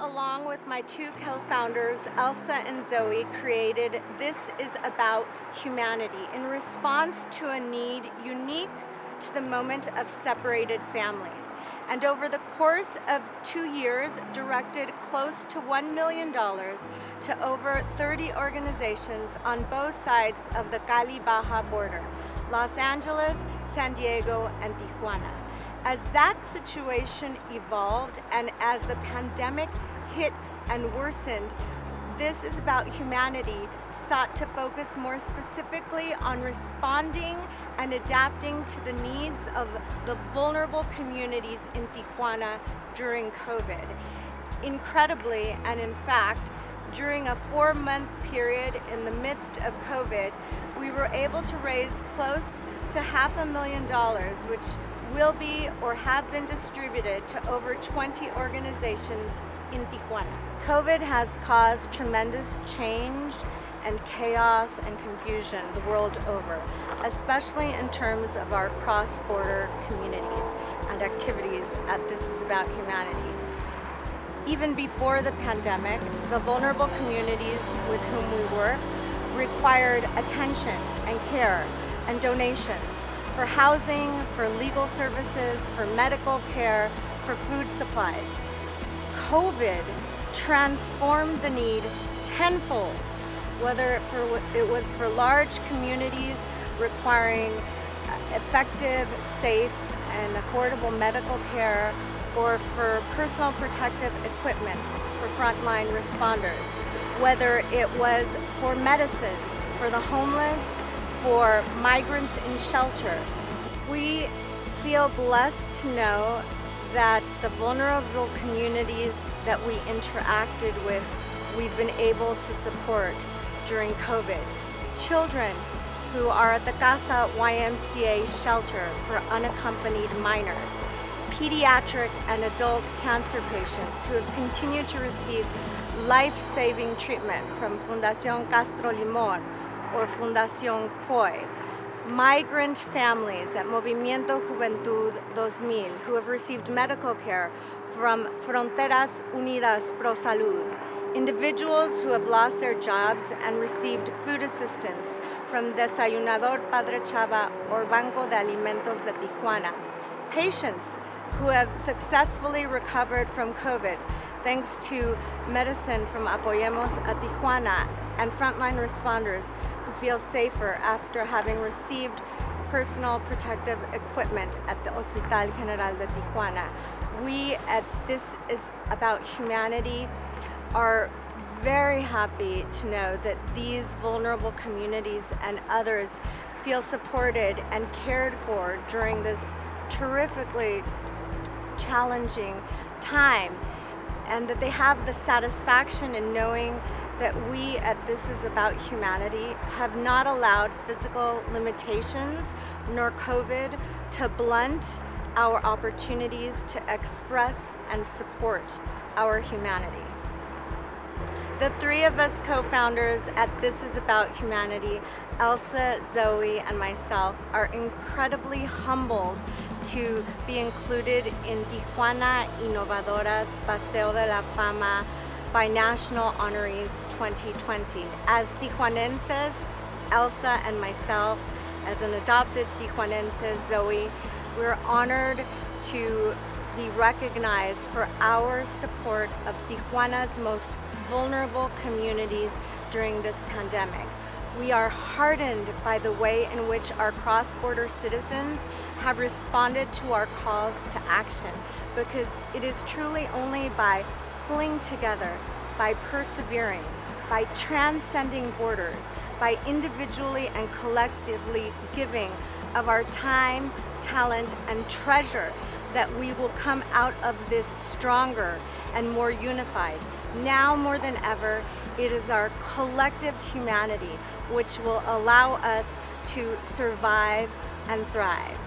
along with my two co-founders, Elsa and Zoe, created This Is About Humanity in response to a need unique to the moment of separated families. And over the course of 2 years, directed close to $1 million to over 30 organizations on both sides of the Cali-Baja border, Los Angeles, San Diego, and Tijuana. As that situation evolved and as the pandemic hit and worsened, This Is About Humanity sought to focus more specifically on responding and adapting to the needs of the vulnerable communities in Tijuana during COVID. Incredibly, and in fact, during a 4-month period in the midst of COVID, we were able to raise close to $500,000, which will be or have been distributed to over 20 organizations in Tijuana. COVID has caused tremendous change and chaos and confusion the world over, especially in terms of our cross-border communities and activities at This Is About Humanity. Even before the pandemic, the vulnerable communities with whom we work required attention and care and donations for housing, for legal services, for medical care, for food supplies. COVID transformed the need tenfold, whether it was for large communities requiring effective, safe, and affordable medical care, or for personal protective equipment for frontline responders, whether it was for medicines, for the homeless, for migrants in shelter. We feel blessed to know that the vulnerable communities that we interacted with, we've been able to support during COVID. Children who are at the Casa YMCA shelter for unaccompanied minors, pediatric and adult cancer patients who have continued to receive life-saving treatment from Fundación Castro Limón or Fundación COI, migrant families at Movimiento Juventud 2000 who have received medical care from Fronteras Unidas Pro Salud, individuals who have lost their jobs and received food assistance from Desayunador Padre Chava or Banco de Alimentos de Tijuana, patients who have successfully recovered from COVID thanks to medicine from Apoyemos at Tijuana, and frontline responders who feel safer after having received personal protective equipment at the Hospital General de Tijuana. We at This Is About Humanity are very happy to know that these vulnerable communities and others feel supported and cared for during this terrifically challenging time, and that they have the satisfaction in knowing that we at This Is About Humanity have not allowed physical limitations nor COVID to blunt our opportunities to express and support our humanity. The three of us co-founders at This Is About Humanity, Elsa, Zoe, and myself, are incredibly humbled to be included in Tijuana Innovadora's Paseo de la Fama by National Honorees 2020. As Tijuanenses, Elsa and myself, as an adopted Tijuanense, Zoe, we're honored to be recognized for our support of Tijuana's most vulnerable communities during this pandemic. We are heartened by the way in which our cross-border citizens have responded to our calls to action, because it is truly only by pulling together, by persevering, by transcending borders, by individually and collectively giving of our time, talent, and treasure that we will come out of this stronger and more unified. Now more than ever, it is our collective humanity which will allow us to survive and thrive.